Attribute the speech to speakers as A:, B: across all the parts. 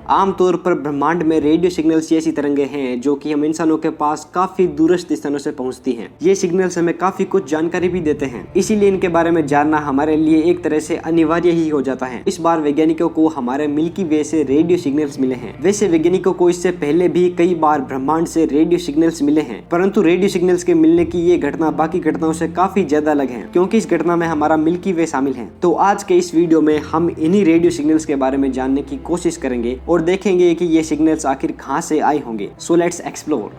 A: आमतौर पर ब्रह्मांड में रेडियो सिग्नल्स ऐसी तरंगे हैं जो कि हम इंसानों के पास काफी दूरस्थ स्थानों से पहुंचती हैं। ये सिग्नल्स हमें काफी कुछ जानकारी भी देते हैं, इसीलिए इनके बारे में जानना हमारे लिए एक तरह से अनिवार्य ही हो जाता है। इस बार वैज्ञानिकों को हमारे मिल्की वे से रेडियो सिग्नल्स मिले हैं। वैसे वैज्ञानिकों को इससे पहले भी कई बार ब्रह्मांड से रेडियो सिग्नल्स मिले हैं, परंतु रेडियो सिग्नल्स के मिलने की ये घटना बाकी घटनाओं से काफी ज्यादा अलग है, क्योंकि इस घटना में हमारा मिल्की वे शामिल है। तो आज के इस वीडियो में हम इन्हीं रेडियो सिग्नल्स के बारे में जानने की कोशिश करेंगे और देखेंगे कि ये सिग्नल्स आखिर कहां से आए होंगे। So let's explore.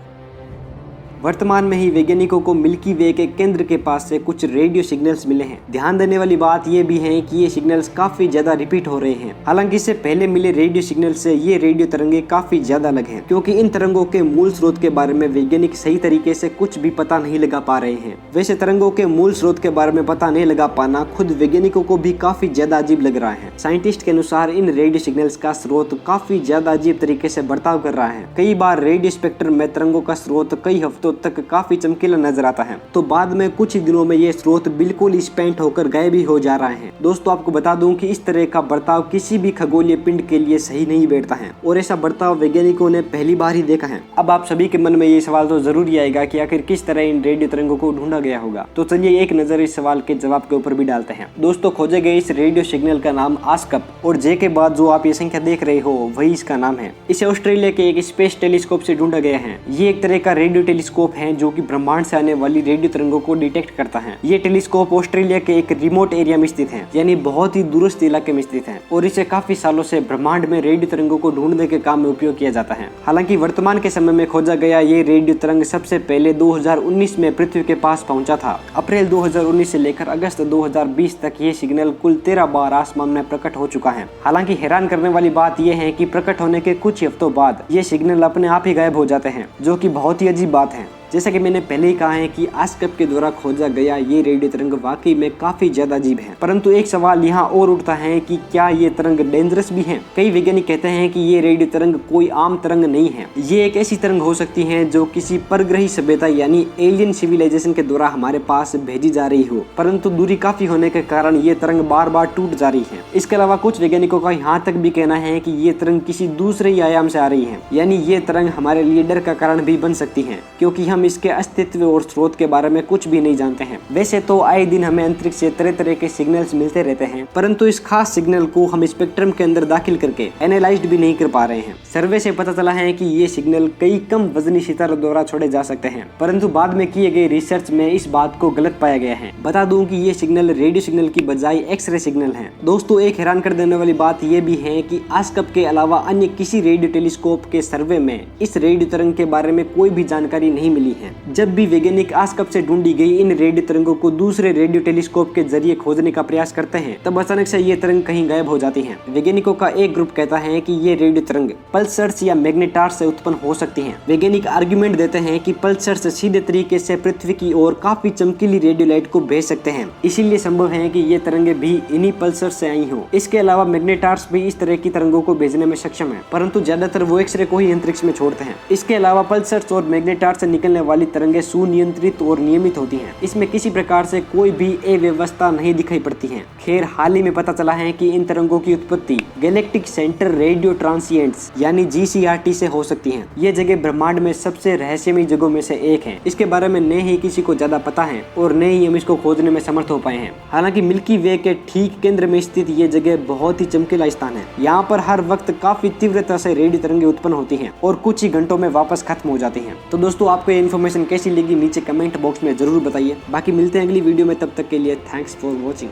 A: वर्तमान में ही वैज्ञानिकों को मिल्की वे के केंद्र के पास से कुछ रेडियो सिग्नल्स मिले हैं। ध्यान देने वाली बात यह भी है कि ये सिग्नल्स काफी ज्यादा रिपीट हो रहे हैं। हालांकि इससे पहले मिले रेडियो सिग्नल से ये रेडियो तरंगे काफी ज्यादा अलग हैं, क्योंकि इन तरंगों के मूल स्रोत के बारे में वैज्ञानिक सही तरीके से कुछ भी पता नहीं लगा पा रहे हैं। वैसे तरंगों के मूल स्रोत के बारे में पता नहीं लगा पाना खुद वैज्ञानिकों को भी काफी ज्यादा अजीब लग रहा है। साइंटिस्ट के अनुसार इन रेडियो सिग्नल्स का स्रोत काफी ज्यादा अजीब तरीके से बर्ताव कर रहा है। कई बार रेडियो स्पेक्ट्रम में तरंगों का स्रोत कई हफ्तों तक काफी चमकीला नजर आता है, तो बाद में कुछ ही दिनों में ये स्रोत बिल्कुल स्पेंट होकर गायब ही हो जा रहा है। दोस्तों, आपको बता दूं कि इस तरह का बर्ताव किसी भी खगोलीय पिंड के लिए सही नहीं बैठता है और ऐसा बर्ताव वैज्ञानिकों ने पहली बार ही देखा है। अब आप सभी के मन में ये सवाल तो जरूर आएगा कि आखिर किस तरह इन रेडियो तरंगों को ढूंढा गया होगा। तो चलिए एक नजर इस सवाल के जवाब के ऊपर भी डालते हैं। दोस्तों, खोजे गए इस रेडियो सिग्नल का नाम आस्कप और जे के बाद जो आप ये संख्या देख रहे हो वही इसका नाम है। इसे ऑस्ट्रेलिया के एक स्पेस टेलीस्कोप से ढूंढा गया है। ये एक तरह का रेडियो टेलीस्कोप है जो कि ब्रह्मांड से आने वाली रेडियो तरंगों को डिटेक्ट करता है। ये टेलीस्कोप ऑस्ट्रेलिया के एक रिमोट एरिया में स्थित है, यानी बहुत ही दूरस्थ इलाके में स्थित है, और इसे काफी सालों से ब्रह्मांड में रेडियो तरंगों को ढूंढने के काम में उपयोग किया जाता है। हालांकि वर्तमान के समय में खोजा गया ये रेडियो तरंग सबसे पहले 2019 में पृथ्वी के पास पहुंचा था। अप्रैल 2019 से लेकर अगस्त 2020 तक ये सिग्नल कुल 13 बार आसमान में प्रकट हो चुका है। हालांकि हैरान करने वाली बात यह है कि प्रकट होने के कुछ हफ्तों बाद ये सिग्नल अपने आप ही गायब हो जाते हैं, जो कि बहुत ही अजीब बात है। जैसा कि मैंने पहले ही कहा है कि आस्कप के द्वारा खोजा गया ये रेडियो तरंग वाकई में काफी ज्यादा अजीब है, परंतु एक सवाल यहाँ और उठता है कि क्या ये तरंग डेंजरस भी है। कई वैज्ञानिक कहते हैं कि ये रेडियो तरंग कोई आम तरंग नहीं है। ये एक ऐसी तरंग हो सकती है जो किसी परग्रही सभ्यता यानी एलियन सिविलाइजेशन के द्वारा हमारे पास भेजी जा रही हो, परंतु दूरी काफी होने के कारण ये तरंग बार बार टूट जा रही है। इसके अलावा कुछ वैज्ञानिकों का यहाँ तक भी कहना है कि ये तरंग किसी दूसरे ही आयाम से आ रही है, यानी ये तरंग हमारे लिए डर का कारण भी बन सकती है, क्योंकि हम इसके अस्तित्व और स्रोत के बारे में कुछ भी नहीं जानते हैं। वैसे तो आए दिन हमें अंतरिक्ष से तरह तरह के सिग्नल्स मिलते रहते हैं, परंतु इस खास सिग्नल को हम स्पेक्ट्रम के अंदर दाखिल करके एनालाइज्ड भी नहीं कर पा रहे हैं। सर्वे से पता चला है कि ये सिग्नल कई कम वजनी सितारों द्वारा छोड़े जा सकते हैं, परंतु बाद में किए गए रिसर्च में इस बात को गलत पाया गया है। बता दूं कि ये सिग्नल रेडियो सिग्नल की बजाय एक्सरे सिग्नल है। दोस्तों, एक हैरान कर देने वाली बात यह भी है कि आस्कप के अलावा अन्य किसी रेडियो टेलीस्कोप के सर्वे में इस रेडियो तरंग के बारे में कोई भी जानकारी नहीं मिली है। जब भी वैज्ञानिक आस्कप से ढूंढी गई इन रेडियो तरंगों को दूसरे रेडियो टेलीस्कोप के जरिए खोजने का प्रयास करते हैं, तब अचानक से ये तरंग कहीं गायब हो जाती हैं। वैज्ञानिकों का एक ग्रुप कहता है कि ये रेडियो तरंग पल्सर्स या मैग्नेटार्स से उत्पन्न हो सकती हैं। वैज्ञानिक आर्गुमेंट देते हैं कि पल्सर्स सीधे तरीके से पृथ्वी की ओर काफी चमकीली रेडियो लाइट को भेज सकते हैं, इसीलिए संभव है कि ये तरंगे भी इन्हीं पल्सर्स से आई हो। इसके अलावा मैग्नेटार्स भी इस तरह की तरंगों को भेजने में सक्षम है, परंतु ज्यादातर वो एक्सरे को ही अंतरिक्ष में छोड़ते हैं। इसके अलावा पल्सर्स और मैग्नेटार्स से निकलने वाली तरंगे सुनियंत्रित और नियमित होती हैं। इसमें किसी प्रकार से कोई भी अव्यवस्था नहीं दिखाई पड़ती है। खैर, हाल ही में पता चला है कि इन तरंगों की उत्पत्ति गैलेक्टिक सेंटर रेडियो ट्रांसिएंट्स यानी GCRT से हो सकती है। ये जगह ब्रह्मांड में सबसे रहस्यमयी जगहों में से एक है। इसके बारे में न ही किसी को ज्यादा पता है और न ही हम इसको खोजने में समर्थ हो पाए हैं। हालांकि मिल्की वे के ठीक केंद्र में स्थित ये जगह बहुत ही चमकीला स्थान है। यहाँ पर हर वक्त काफी तीव्रता से रेडियो तरंगे उत्पन्न होती हैं और कुछ ही घंटों में वापस खत्म हो जाती हैं। तो दोस्तों, आपको ये इन्फॉर्मेशन कैसी लगी नीचे कमेंट बॉक्स में जरूर बताइए। बाकी मिलते हैं अगली वीडियो में, तब तक के लिए थैंक्स फॉर वॉचिंग।